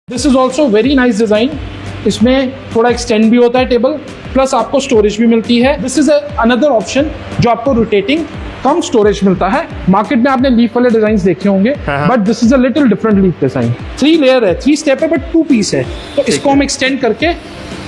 This is also very nice design. इसमें थोड़ा extend भी होता है टेबल, प्लस आपको स्टोरेज भी मिलती है। दिस इज अनदर ऑप्शन जो आपको रोटेटिंग कम स्टोरेज मिलता है। मार्केट में आपने लीफ वाले डिजाइन देखे होंगे, but this is a little different leaf design. 3 layer है, 3 स्टेप है, बट 2 पीस है, तो इसको हम एक्सटेंड करके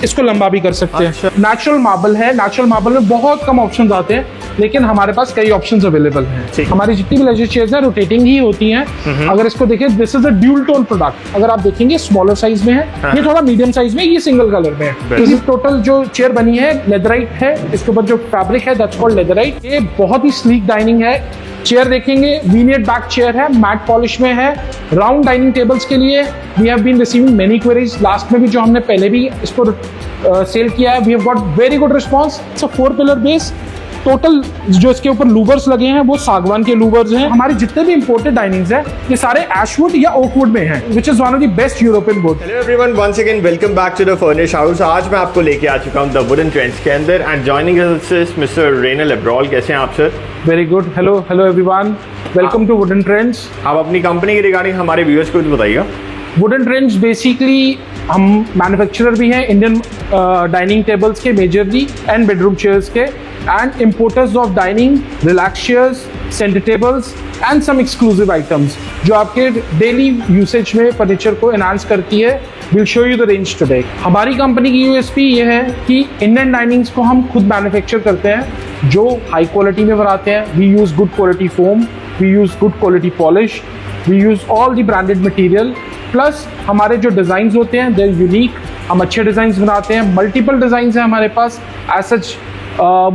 इसको लंबा भी कर सकते हैं। नेचुरल मार्बल है, नेचुरल मार्बल में बहुत कम ऑप्शंस आते हैं, लेकिन हमारे पास कई ऑप्शंस अवेलेबल हैं। हमारी जितनी भी लेजर चेयर्स हैं रोटेटिंग ही होती हैं। अगर इसको देखें, this is a dual tone product. अगर आप देखेंगे स्मॉलर साइज में है, ये थोड़ा मीडियम साइज में, ये सिंगल कलर में है। ये टोटल जो चेयर बनी है लेदराइट है, इसके ऊपर जो फैब्रिक है दैट्स कॉल्ड लेदराइट। ये बहुत ही स्लीक डाइनिंग है। चेयर देखेंगे, वीनियड बैक चेयर है, मैट पॉलिश में है। राउंड डाइनिंग टेबल्स के लिए we have been receiving many queries. Last में भी जो हमने पहले भी इसको सेल किया है, we have got very good response. It's a 4 pillar base. Total जो इसके ऊपर लूवर्स लगे हैं वो सागवान के लूवर्स हैं। हमारे जितने भी इंपोर्टेड डाइनिंग्स हैं ये सारे एशवुड या ओकवुड में हैं, which is one of the best European wood. Hello everyone, once again welcome back to the Furnish House. आज मैं आपको लेके आ चुका हूं द वुडन ट्रेंड्स के अंदर and joining us is mister Renal Abrol. कैसे हैं आप sir? Very good. Hello everyone, welcome to wooden trends. आप अपनी कंपनी के रिगार्डिंग हमारे व्यूअर्स को बताइएगा। वुडन ट्रेंड्स बेसिकली हम मैन्युफैक्चरर भी हैं इंडियन डाइनिंग टेबल्स के मेजरली एंड बेडरूम चेयर्स के, and importers of dining, relax chairs, centre tables and some exclusive items जो आपके डेली यूसेज में फर्नीचर को एनहांस करती है। Will show you the range today. हमारी कंपनी की यूएसपी ये है कि इंडियन डाइनिंग्स को हम खुद मैन्युफैक्चर करते हैं, जो हाई क्वालिटी में बनाते हैं। We use good quality foam, we use good quality polish, we use all the branded material. Plus हमारे जो डिज़ाइंस होते हैं दे आर यूनिक। हम अच्छे डिज़ाइंस बनाते हैं, मल्टीपल डिज़ाइंस हैं हमारे पास। As such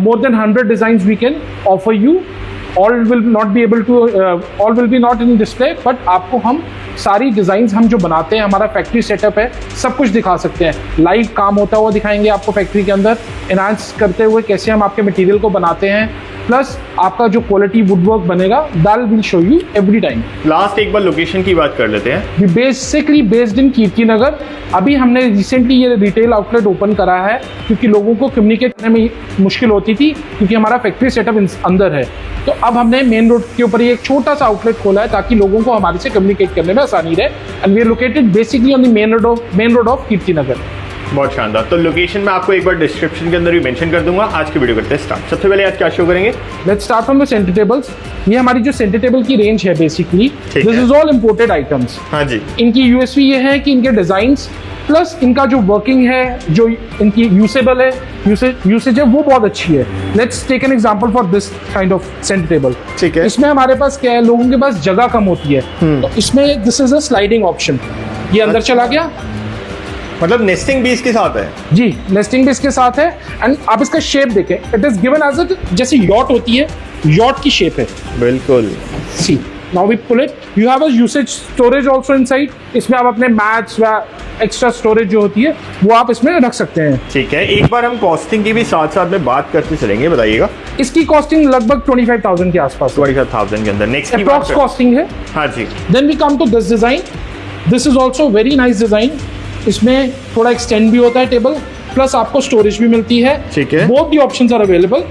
more than 100 designs we can offer you. All will be not in display, but आपको हम सारी डिज़ाइंस हम जो बनाते हैं, हमारा फैक्ट्री सेटअप है, सब कुछ दिखा सकते हैं। लाइव काम होता हुआ दिखाएंगे आपको फैक्ट्री के अंदर, एनहांस करते हुए कैसे हम आपके मटेरियल को बनाते हैं। प्लस आपका जो क्वालिटी वुडवर्क बनेगा that will show you every time. Last एक बार लोकेशन की बात कर लेते हैं। We basically based in Kirti Nagar. अभी हमने रिसेंटली ये रिटेल आउटलेट ओपन करा है क्योंकि लोगों को कम्युनिकेट करने में मुश्किल होती थी, क्योंकि हमारा फैक्ट्री सेटअप अंदर है। तो अब हमने मेन रोड के ऊपर एक छोटा सा आउटलेट खोला है ताकि लोगों को हमारे से कम्युनिकेट करने में आसानी रहे। And we are located basically on the main road of Kirti Nagar. बहुत शानदार। तो लोकेशन में आपको एक बार डिस्क्रिप्शन के अंदर भी मेंशन कर दूंगा। आज की वीडियो करते हैं स्टार्ट। सबसे पहले आज क्या शो करेंगे? Let's start from the centre tables. ये हमारी जो सेंटर टेबल की रेंज है basically, this is all imported items. हाँ जी। इनकी यूएसपी ये है कि इनके डिजाइंस प्लस इनका जो वर्किंग है, जो इनकी यूसेबल है, यूसेज है, वो बहुत अच्छी है। Let's take an example for this kind of centre table. ठीक है। इसमें हमारे पास क्या है, लोगों के पास जगह कम होती है, तो इसमें this is a sliding option. ये अंदर चला गया, मतलब नेस्टिंग भी इसके साथ है? जी, नेस्टिंग भी इसके साथ है। एंड आप इसका शेप देखें, it is given as a जैसे यॉट होती है, यॉट की शेप है बिल्कुल। See now we pull it, you have a usage storage also inside. इसमें आप अपने मैट्स व एक्स्ट्रा स्टोरेज जो होती है वो आप इसमें रख सकते हैं। ठीक है। एक बार हम कॉस्टिंग की भी साथ साथ में बात करते चलेंगे, बताइएगा। इसकी कॉस्टिंग लगभग 25,000 के आसपास, 25,000 के अंदर। नेक्स्ट की अप्रॉक्स कॉस्टिंग है। हाँ जी। Then we come to this design. This is also very nice design. इसमें थोड़ा एक्सटेंड भी होता है टेबल, प्लस आपको स्टोरेज भी मिलती है। ठीक है। Both the options are available.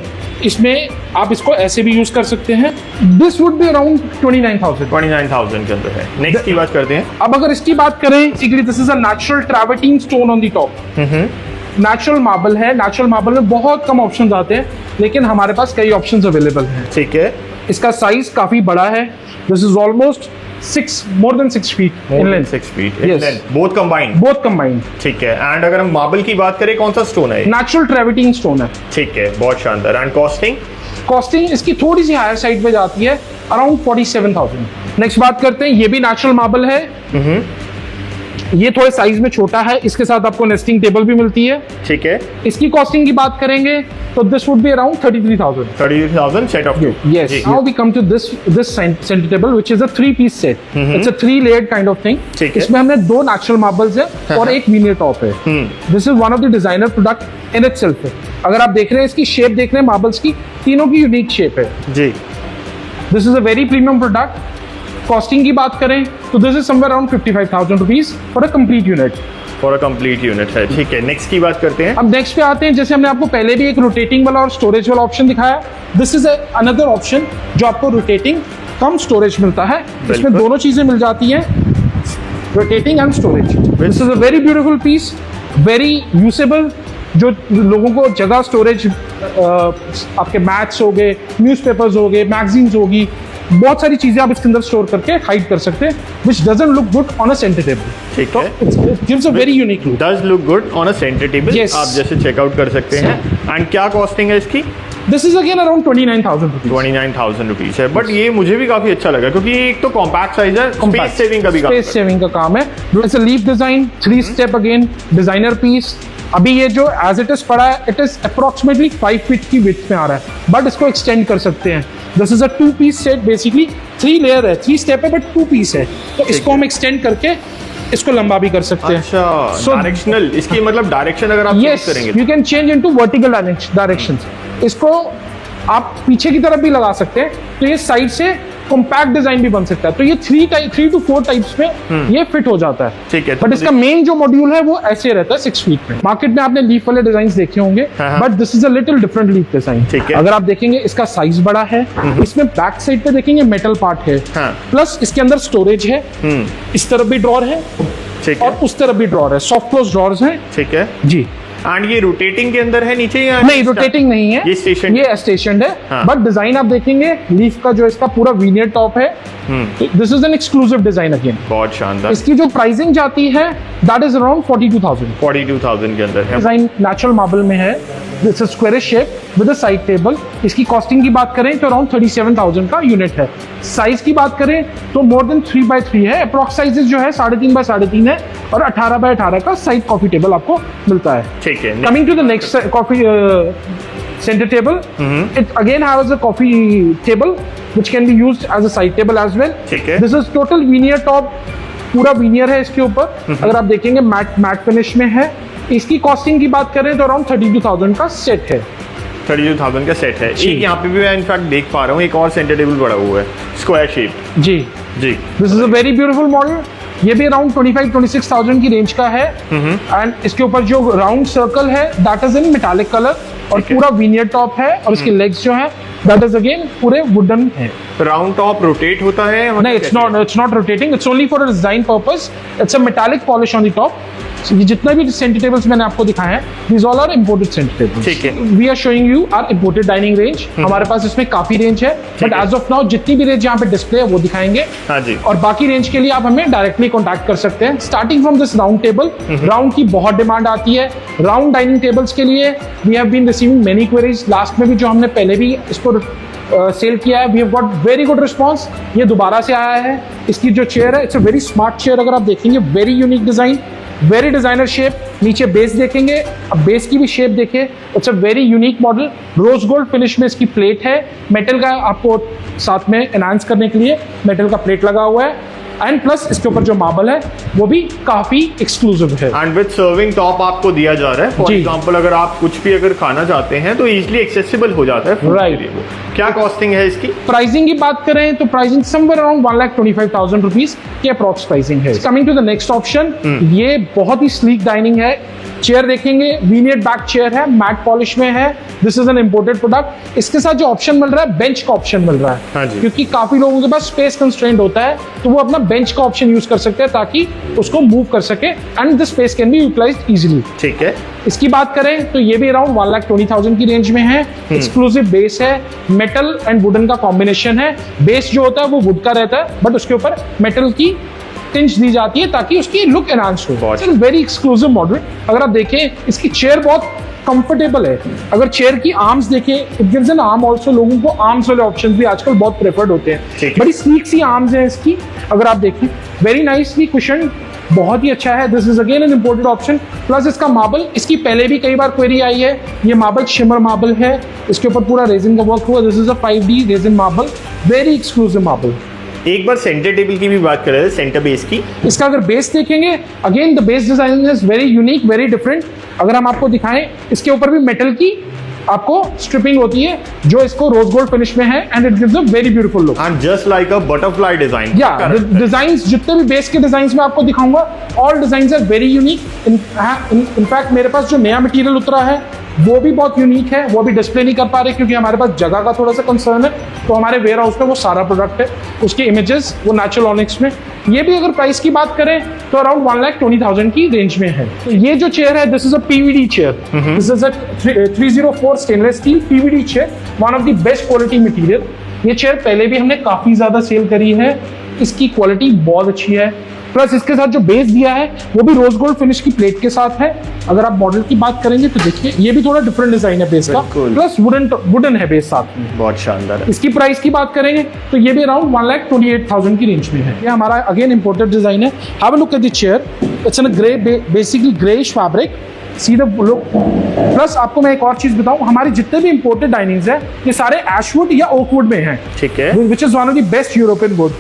इसमें आप इसको ऐसे भी यूज कर सकते हैं। दिस वुड बी अराउंड 29,000 के अंदर है। नेक्स्ट की बात करते हैं। अब अगर इसकी बात करें, basically this is a natural travertine stone on the top. Natural marble है। नेचुरल मार्बल में बहुत कम ऑप्शंस आते हैं, लेकिन हमारे पास कई ऑप्शंस अवेलेबल हैं। ठीक है। इसका साइज काफी बड़ा है। This is almost more than 6 feet in length. 6 feet. Yes. Both combined. Both combined. ठीक है। एंड अगर हम मार्बल की बात करें, कौन सा स्टोन है? नेचुरल ट्रैवर्टीन स्टोन है। ठीक है, बहुत शानदार। एंड कॉस्टिंग इसकी थोड़ी सी हायर साइड पे जाती है, अराउंड 47,000। नेक्स्ट बात करते हैं, ये भी नेचुरल मार्बल है। ये थोड़े साइज में छोटा है, इसके साथ आपको नेस्टिंग टेबल भी मिलती है। ठीक है। इसकी कॉस्टिंग की बात करेंगे तो this would be around 33,000। 33,000 set of two. Yes. Now we come to this center table, which is a 3-piece set. It's a 3-layered kind of thing. इसमें हमने 2 नेचुरल मार्बल्स है और एक वीनियर टॉप है। This is one of the designer product in itself है। अगर आप देख रहे हैं, इसकी शेप देख रहे हैं मार्बल्स की, तीनों की यूनिक शेप है जी। This is a very premium product. Costing की बात करें तो this is somewhere around 55,000 rupees for a complete unit. For a complete unit है। ठीक है। नेक्स्ट की बात करते हैं। अब नेक्स्ट पे आते हैं। जैसे हमने आपको पहले भी एक रोटेटिंग वाला और स्टोरेज वाला ऑप्शन दिखाया, दिस इज अनदर ऑप्शन जो आपको रोटेटिंग कम स्टोरेज मिलता है। इसमें दोनों चीजें मिल जाती हैं। rotating and storage. This is a very beautiful piece, very usable. जो लोगों को जगह स्टोरेज, आपके मैथ्स हो गए, न्यूज़पेपर्स हो गए, मैगजीन्स होगी, बहुत सारी चीजें आप इसके अंदर स्टोर करके हाइड कर सकते हैं, which doesn't look good on a center table. ठीक है, it gives a very unique look. Does look good on a center table. Yes. आप जैसे चेकआउट कर सकते हैं. एंड क्या कॉस्टिंग है इसकी? This is again around 29,000 rupees. 29,000 rupees है, बट ये मुझे भी काफी अच्छा लगा क्योंकि एक तो कॉम्पैक्ट साइज है, स्पेस सेविंग का भी काम स्पेस सेविंग का काम है. It's a leaf design, 3 step again designer piece. अभी ये जो एज इट इज पड़ा है, इट इज अप्रोक्सीमेटली 5 फीट की विड्थ में आ रहा है, बट इसको एक्सटेंड कर सकते हैं. This is a 2 piece set, basically 3 layer है, 3 स्टेप है, बट 2 पीस है. तो इसको हम एक्सटेंड करके इसको लंबा भी कर सकते हैं. अच्छा, So- डायरेक्शनल, इसकी मतलब डायरेक्शन अगर आप चेंज यस, करेंगे you can change into vertical direction. इसको आप पीछे की तरफ भी लगा सकते हैं, तो ये साइड से कॉम्पैक्ट डिजाइन भी बन सकता है. तो ये 3 to 4 टाइप्स में ये फिट हो जाता है. ठीक है, बट इसका मेन जो मॉड्यूल है वो ऐसे रहता है 6 फीट में. मार्केट में आपने लीफ वाले डिजाइन देखे होंगे, but this is a little different leaf design. ठीक है. अगर आप देखेंगे इसका साइज बड़ा है, इसमें बैक साइड पे देखेंगे मेटल पार्ट है, प्लस इसके अंदर स्टोरेज है, इस तरफ भी ड्रॉर है ठीक और है, उस तरफ भी ड्रॉर है, सॉफ्ट क्लोज ड्रॉर्स हैं. ठीक है. जी, एंड ये रोटेटिंग के अंदर है नीचे या नहीं, रोटेटिंग नहीं है, ये स्टेशन, ये स्टेशन है. हाँ. बट डिजाइन आप देखेंगे लीफ का जो इसका पूरा वीनियर टॉप है, this is an exclusive design again. बहुत शानदार. इसकी जो प्राइसिंग जाती है दैट इज अराउंड 42,000. 42,000 के अंदर है. डिजाइन नेचुरल मार्बल में है, this is squarish shape with a side table. इसकी कॉस्टिंग की बात करें तो अराउंड 37,000 का यूनिट है. साइज की बात करें तो मोर देन 3x3 है. अप्रॉक्स साइजेस जो है 3.5 by 3.5 है और 18 by 18 का साइड कॉफी टेबल आपको मिलता है. ठीक है. Coming to the next coffee center table, it again has a coffee table which can be used as a side table as well. ठीक है. This is total veneer top, पूरा veneer है इसके ऊपर. अगर आप देखेंगे मैट फिनिश में है. इसकी कॉस्टिंग की बात करें तो अराउंड 32,000 का सेट है. 32,000 का सेट है. एक यहाँ पे भी मैं इनफैक्ट देख पा रहा हूँ, एक और सेंटर टेबल बड़ा हुआ है, स्क्वायर शेप. जी, जी. This is a very beautiful model. ये भी अराउंड 25-26,000 की रेंज का है. एंड इसके ऊपर जो राउंड सर्कल है that is in metallic colour और पूरा विनियर टॉप है और इसके लेग्स जो है दैट इज अगेन पूरे वुडन है. राउंड टॉप रोटेट होता है? नहीं, it's not rotating. It's only for a design purpose. It's a metallic polish on the top. So, ये जितना भी center tables मैंने आपको दिखाए हैं, these all are imported center tables. ठीक है. We are showing you our imported dining range. हमारे पास इसमें काफी रेंज है, but as of now जितनी भी रेंज यहाँ पे डिस्प्ले है वो दिखाएंगे. हाँ जी. और बाकी रेंज के लिए आप हमें डायरेक्टली कॉन्टैक्ट कर सकते हैं. Starting from this round table, round की बहुत डिमांड आती है. राउंड डाइनिंग टेबल्स के लिए we have been receiving many queries. Last में भी जो हमने पहले भी इसको सेल किया है, we have got very good response. ये दोबारा से आया है. इसकी जो चेयर है, it's a very smart chair. अगर आप देखेंगे very unique design, very designer shape. नीचे बेस देखेंगे, अब बेस की भी शेप देखिए, it's a very unique model. Rose gold finish में इसकी प्लेट है. मेटल का आपको साथ में एनहांस करने के लिए मेटल का प्लेट लगा हुआ है. एंड प्लस इसके ऊपर जो मार्बल है वो भी काफी एक्सक्लूसिव है. एंड विद सर्विंग टॉप आपको दिया जा रहा है. For ji. एग्जांपल अगर आप कुछ भी अगर खाना चाहते हैं तो इजीली एक्सेसिबल हो जाता है food Right. के लिए वो. क्या कॉस्टिंग है इसकी? प्राइसिंग की बात करें तो प्राइसिंग समवेयर अराउंड 1,25,000 रुपीज की अप्रॉक्स प्राइसिंग है. Coming to the next option, ये बहुत ही स्लीक डाइनिंग है. चेयर देखेंगे, वीनियर बैक चेयर है, मैट पॉलिश में है. This is an imported product. इसके साथ जो ऑप्शन मिल रहा है, बेंच का ऑप्शन मिल रहा है. हाँ जी. क्योंकि काफी लोगों के पास स्पेस कंस्ट्रेंट होता है, तो वो अपना बेंच का ऑप्शन यूज कर सकते हैं ताकि उसको मूव कर सके and the space can be utilized easily. ठीक है. इसकी बात करें तो ये भी अराउंड 1,20,000 की रेंज में है. एक्सक्लूसिव बेस है, मेटल एंड वुडन का कॉम्बिनेशन है. बेस जो होता है वो वुड का रहता है, बट उसके ऊपर मेटल की टिंच दी जाती है ताकि उसकी लुक एनहांस हो. It's very exclusive model. अगर आप देखें इसकी चेयर बहुत कंफर्टेबल है. अगर चेयर की आर्म्स देखें, it gives an arm also. लोगों को आर्म्स वाले ऑप्शंस भी आजकल बहुत प्रेफर्ड होते हैं. बड़ी स्लीक सी आर्म्स हैं इसकी. अगर आप देखें, वेरी नाइसली कुशन, बहुत ही अच्छा है. This is again an imported option. Plus इसका मार्बल, इसकी पहले भी कई बार क्वेरी आई है. ये मार्बल शिमर मार्बल है, इसके ऊपर पूरा रेजिन का वर्क हुआ. This is a 5D resin marble, very exclusive marble. एक बार सेंटर टेबल की भी बात करें, सेंटर बेस की. इसका अगर बेस देखेंगे, again the base design is very unique, very different. अगर हम आपको दिखाएं, इसके ऊपर भी मेटल की आपको स्ट्रिपिंग होती है जो इसको रोज गोल्ड फिनिश में है and it gives a very beautiful look. And just like a butterfly design. या डिजाइन्स जितने भी बेस के डिजाइन्स में आपको दिखाऊंगा, all designs are very unique. In fact मेरे पास जो नया मटेरियल उतरा है वो भी बहुत यूनिक है. वो अभी डिस्प्ले नहीं कर पा रहे क्योंकि हमारे पास जगह का थोड़ा सा कंसर्न है. तो हमारे वेयर हाउस में वो सारा प्रोडक्ट है, उसके इमेजेस वो नेचुरल ऑनिक्स में ये भी अगर प्राइस की बात करें तो अराउंड 1,20,000 की रेंज में है। तो ये जो चेयर है, this is a PVD chair, this is a 304 stainless steel PVD chair, one of the best quality material. ये चेयर पहले भी हमने काफी ज्यादा सेल करी है, इसकी क्वालिटी बहुत अच्छी है। प्लस इसके साथ जो बेस दिया है वो भी रोज गोल्ड फिनिश की प्लेट के साथ है। अगर आप मॉडल की बात करेंगे तो देखिए ये भी थोड़ा डिफरेंट डिजाइन है बेस का, प्लस वुडन है बेस साथ में, बहुत शानदार है। इसकी प्राइस की बात करेंगे तो ये भी अराउंड 1,28,000 की रेंज में है। ये हमारा अगेन इंपोर्टेड डिजाइन है। Have a look at the chair, it's in grey, basically greyish fabric, see the look. Plus आपको मैं एक और चीज बताऊं, हमारे जितने भी इंपोर्टेड डाइनिंग्स है ये सारे एशवुड या ओकवुड में हैं, ठीक है, which is one of the best European wood.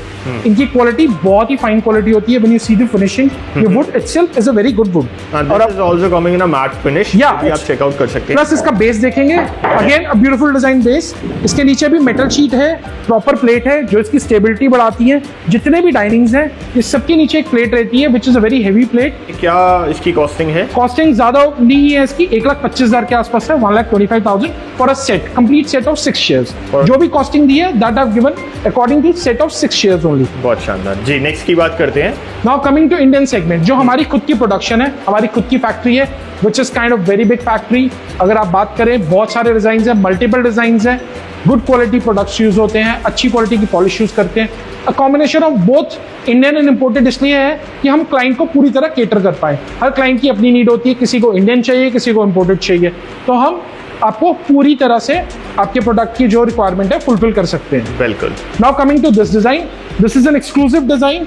इनकी क्वालिटी बहुत ही फाइन क्वालिटी होती है। When you see the finishing, ये wood itself is a very good wood, और is also coming in a matt finish, ये भी आप चेक आउट कर सकते हैं। प्लस इसका बेस देखेंगे, again a beautiful design base. इसके नीचे भी मेटल शीट है, प्रॉपर प्लेट है जो इसकी स्टेबिलिटी बढ़ाती है। जितने भी डाइनिंग्स हैं इस सबके नीचे एक प्लेट रहती है which is a very heavy plate. क्या इसकी कॉस्टिंग है? कॉस्टिंग ज्यादा नहीं है इसकी, 1,25,000 के आसपास है, 1,25,000 for a set, complete set of 6 shares. जो भी कॉस्टिंग दी है that have given according to set of 6 shares only. बहुत शानदार जी। नेक्स्ट की बात करते हैं। Now coming to Indian segment, जो हमारी खुद की प्रोडक्शन है, हमारी खुद की फैक्ट्री है, which is kind of very big factory. अगर आप बात करें, बहुत सारे डिजाइन है, मल्टीपल डिजाइन है, गुड क्वालिटी प्रोडक्ट्स यूज होते हैं, अच्छी क्वालिटी की पॉलिश यूज करते हैं। A combination of both Indian and imported इसलिए है कि हम क्लाइंट को पूरी तरह केटर कर पाए। हर क्लाइंट की अपनी नीड होती है, किसी को इंडियन चाहिए, किसी को इम्पोर्टेड चाहिए, तो हम आपको पूरी तरह से आपके प्रोडक्ट की जो रिक्वायरमेंट है फुलफिल कर सकते हैं। बिल्कुल। Now coming to this design, this is an exclusive design.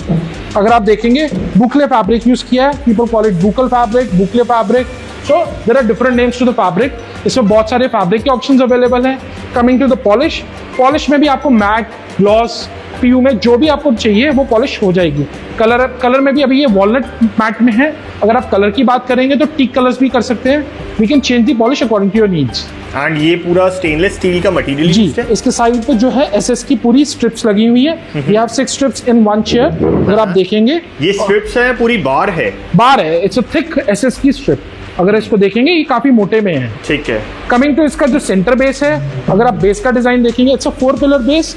अगर आप देखेंगे, बुकले फैब्रिक यूज किया है, people call it boucle fabric, boucle fabric, so there are different names to the fabric. इसमें बहुत सारे फैब्रिक के ऑप्शंस अवेलेबल हैं। Coming to the polish, polish में भी आपको मैट, ग्लॉस, पीयू में जो भी आपको चाहिए वो पॉलिश हो जाएगी। कलर में भी अभी ये वॉलनट मैट में है। अगर आप कलर की बात करेंगे तो टीक कलर्स भी कर सकते हैं। We can change the polish according to your needs. And ये पूरा स्टेनलेस स्टील का मटेरियल जी है। इसके साइड पे जो है एसएस की पूरी स्ट्रिप्स लगी हुई है। We have 6 strips in one chair. अगर आप देखेंगे, ये स्ट्रिप्स है, पूरी बार है, इट्स अ थिक एसएस की स्ट्रिप। अगर इसको देखेंगे ये काफी मोटे में है, ठीक है। कमिंग टू इसका जो सेंटर बेस है, अगर आप बेस का डिजाइन देखेंगे, it's a 4 pillar base.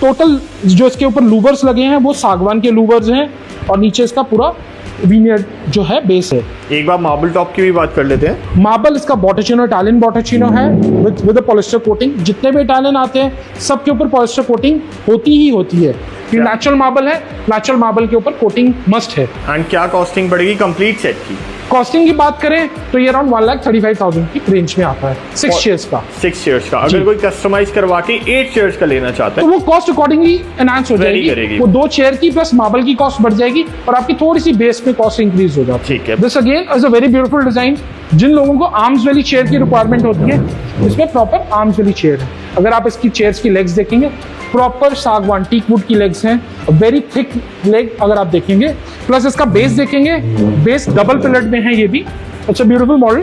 Total जो इसके ऊपर लूवर्स लगे हैं वो सागवान के लूवर्स हैं, और नीचे इसका पूरा वीनियर जो है बेस है। एक बार मार्बल टॉप की भी बात कर लेते हैं। मार्बल इसका बॉटोचिनो, इटालियन बॉटोचिनो है विद पॉलिस्टर कोटिंग। जितने भी इटालियन आते हैं सबके ऊपर पॉलिस्टर कोटिंग होती ही होती है। ये नेचुरल मार्बल है, नेचुरल मार्बल के ऊपर कोटिंग मस्ट है। एंड क्या कॉस्टिंग पड़ेगी कंप्लीट सेट की? कॉस्टिंग की बात करें तो ये अराउंड 1,35,000 की रेंज में आता है, 6 शेयर्स का। 6 शेयर्स का। अगर कोई कस्टमाइज करवा के 8 शेयर्स का लेना चाहता है तो वो कॉस्ट अकॉर्डिंगली एनहांस हो जाएगी। वो 2 चेयर की प्लस मार्बल की कॉस्ट बढ़ जाएगी और आपकी थोड़ी सी बेस में कॉस्ट इंक्रीज हो जाती है। ठीक है। This again is a very beautiful design. जिन लोगों को आर्म्स वाली चेयर की रिक्वायरमेंट होती है, इसमें प्रॉपर आर्म्स वाली चेयर है। अगर आप इसकी चेयर्स की लेग्स देखेंगे, प्रॉपर सागवान टीक वुड की लेग्स हैं, वेरी थिक लेग अगर आप देखेंगे। प्लस इसका बेस देखेंगे, बेस डबल पिलर्ड में है। ये भी अच्छा ब्यूटीफुल मॉडल,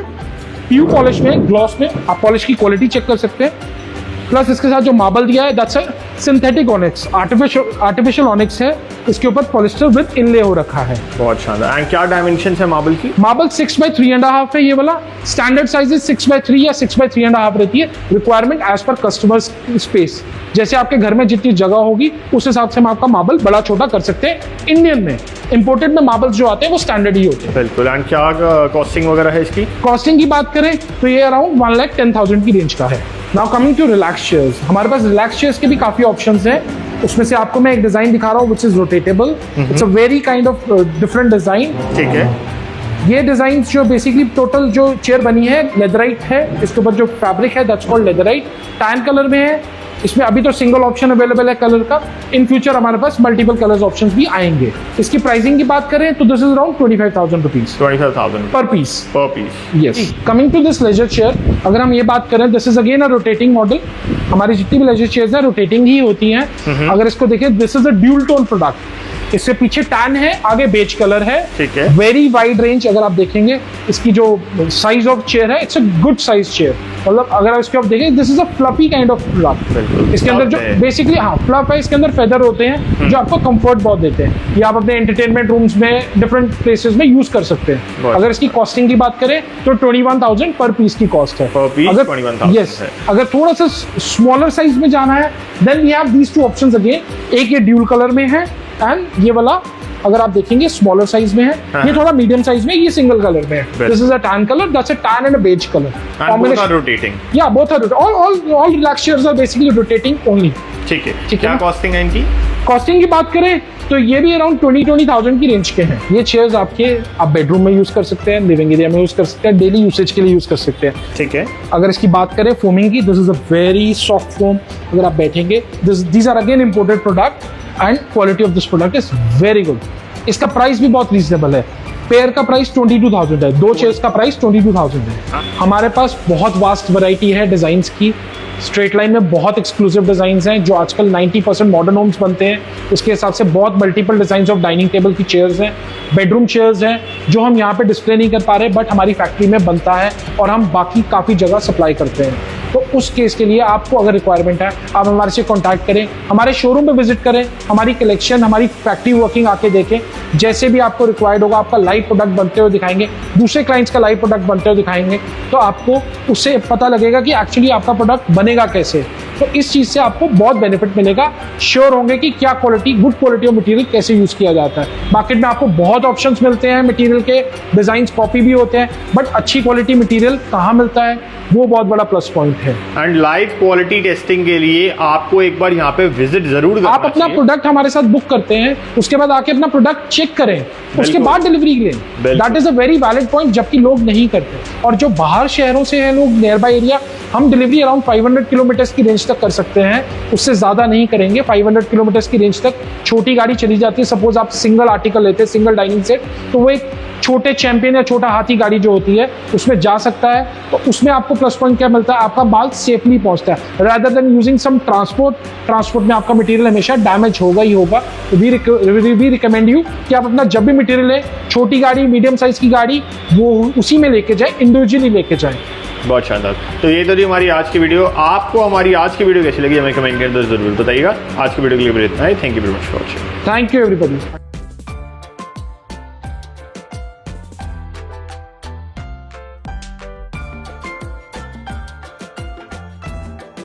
पीयू पॉलिश में, ग्लॉस में। आप पॉलिश की क्वालिटी चेक कर सकते हैं। प्लस इसके साथ जो मार्बल दिया है that's a synthetic onyx, artificial onyx है। इसके ऊपर पॉलिस्टर विद इनले हो रखा है। बहुत शानदार। एंड क्या डायमेंशन है मार्बल की? मार्बल 6x3.5 है ये वाला। स्टैंडर्ड साइज 6x3 या 6x3.5 रहती है। Requirement as per customers space, जैसे आपके घर में जितनी जगह होगी उस हिसाब से हम आपका मार्बल बड़ा छोटा कर सकते हैं। इंडियन में, इंपोर्टेड में मार्बल्स जो आते हैं वो स्टैंडर्ड ही होते हैं। बिल्कुल। एंड क्या कॉस्टिंग वगैरह है इसकी? कॉस्टिंग की बात करें तो ये अराउंड 1,10,000 की रेंज का है। Now coming to relax chairs, हमारे पास रिलैक्स चेयर्स के भी काफी ऑप्शंस हैं। उसमें से आपको मैं एक डिजाइन दिखा रहा हूँ which is rotatable. It's a very kind of different design. ठीक है। ये डिजाइन जो बेसिकली टोटल जो चेयर बनी है लेदराइट है। इसके ऊपर जो फैब्रिक है that's called leatherette, tan colour में है। इसमें अभी तो सिंगल ऑप्शन अवेलेबल है कलर का। इन फ्यूचर हमारे पास मल्टीपल कलर्स ऑप्शंस भी आएंगे। इसकी प्राइसिंग की बात करें तो this is around 25,000 rupees 25,000 per piece. Per piece. Yes. Coming to this leisure chair, अगर हम ये बात करें, this is again a rotating model. हमारी जितनी भी लेजर चेयर्स हैं रोटेटिंग ही होती हैं। अगर इसको देखें, this is a dual tone product. इससे पीछे टैन है, आगे बेज कलर है। ठीक है। Very wide range. अगर आप देखेंगे इसकी जो साइज ऑफ चेयर है, it's a good size chair. मतलब अगर आप इसके आप देखें, this is a fluffy kind of product. इसके अंदर जो बेसिकली फ्लफ है, इसके अंदर फेदर होते हैं जो आपको कंफर्ट बहुत देते हैं। ये आप अपने एंटरटेनमेंट रूम्स में, डिफरेंट प्लेसेस में यूज कर सकते हैं। अगर इसकी कॉस्टिंग की बात करें तो 21,000 पर पीस की कॉस्ट है। पर पीस 21,000 यस। अगर थोड़ा सा स्मॉलर साइज में जाना है, then we have these 2 options again. एक ये ड्यूल कलर में है एंड ये वाला अगर आप देखेंगे स्मॉलर साइज में है, ये थोड़ा मीडियम साइज में, ये सिंगल कलर में है। This is a tan colour, that's a tan and a beige colour combination. Rotating, या both are all relax chairs are basically rotating only. ठीक है, क्या कॉस्टिंग है इनकी? कॉस्टिंग की बात करें तो ये भी अराउंड 20,000 की रेंज के हैं। ये चेयर्स आपके आप बेडरूम में यूज कर सकते हैं, लिविंग एरिया में यूज कर सकते हैं, डेली यूसेज के लिए यूज कर सकते हैं। ठीक है। अगर इसकी बात करें फोमिंग की, this is a very soft foam. अगर आप बैठेंगे, these are again imported product and quality of this product is very good. इसका प्राइस भी बहुत रीजनेबल है। पेयर का प्राइस 22,000 है, 2 चेयर्स का प्राइस 22,000 है। हमारे पास बहुत वास्ट वैरायटी है डिजाइन्स की। स्ट्रेट लाइन में बहुत एक्सक्लूसिव डिजाइन्स हैं जो आजकल 90% मॉडर्न होम्स बनते हैं, उसके हिसाब से बहुत multiple designs of dining table की चेयर्स हैं, बेडरूम चेयर्स हैं जो हम यहाँ पे डिस्प्ले नहीं कर पा रहे, बट हमारी फैक्ट्री में बनता है और हम बाकी काफ़ी जगह सप्लाई करते हैं। तो उस केस के लिए आपको अगर रिक्वायरमेंट है, आप हमारे से कॉन्टैक्ट करें, हमारे शोरूम पे विजिट करें, हमारी कलेक्शन, हमारी फैक्ट्री वर्किंग आके देखें। जैसे भी आपको रिक्वायर्ड होगा, आपका लाइव प्रोडक्ट बनते हुए दिखाएंगे, दूसरे क्लाइंट्स का लाइव प्रोडक्ट बनते हुए दिखाएंगे, तो आपको उससे पता लगेगा कि एक्चुअली आपका प्रोडक्ट बनेगा कैसे। तो इस चीज़ से आपको बहुत बेनिफिट मिलेगा। श्योर होंगे कि क्या quality, good quality of material कैसे यूज़ किया जाता है। मार्केट में आपको बहुत ऑप्शंस मिलते हैं मटेरियल के, डिज़ाइंस कॉपी भी होते हैं, बट अच्छी क्वालिटी मटेरियल कहाँ मिलता है, वो बहुत बड़ा प्लस पॉइंट है। एंड लाइव क्वालिटी टेस्टिंग के लिए आपको एक बार यहाँ पे विजिट जरूर करना आप अपना प्रोडक्ट हमारे साथ बुक करते हैं, उसके बाद आके अपना प्रोडक्ट चेक करें, उसके बाद डिलीवरी लें। That is a very valid point, जबकि लोग नहीं करते। और जो बाहर शहरों से हैं लोग, नियर बाय एरिया, हम डिलीवरी अराउंड 500 किलोमीटर की रेंज तक कर सकते हैं, उससे ज़्यादा नहीं करेंगे। 500 किलोमीटर की रेंज तक छोटी गाड़ी चली जाती है। सपोज आप सिंगल आर्टिकल लेते हैं, सिंगल डाइनिंग सेट, तो वो एक छोटे चैंपियन या छोटा हाथी गाड़ी जो होती है उसमें जा सकता है। तो उसमें आपको प्लस पॉइंट क्या मिलता है, आपका माल सेफली पहुंचता है, rather than using some transport में आपका मटेरियल हमेशा डैमेज होगा ही होगा। वी रिकमेंड यू कि आप अपना जब भी मटेरियल लें, छोटी गाड़ी, मीडियम साइज की गाड़ी, वो उसी में लेके जाए, इंडिविजुअली लेके जाए। बहुत शानदार। तो ये तो थी हमारी आज की वीडियो। आपको हमारी आज की वीडियो कैसी लगी हमें कमेंट करके जरूर बताइएगा। आज की वीडियो के लिए इतना ही। Thank you very much for watching. Thank you everybody.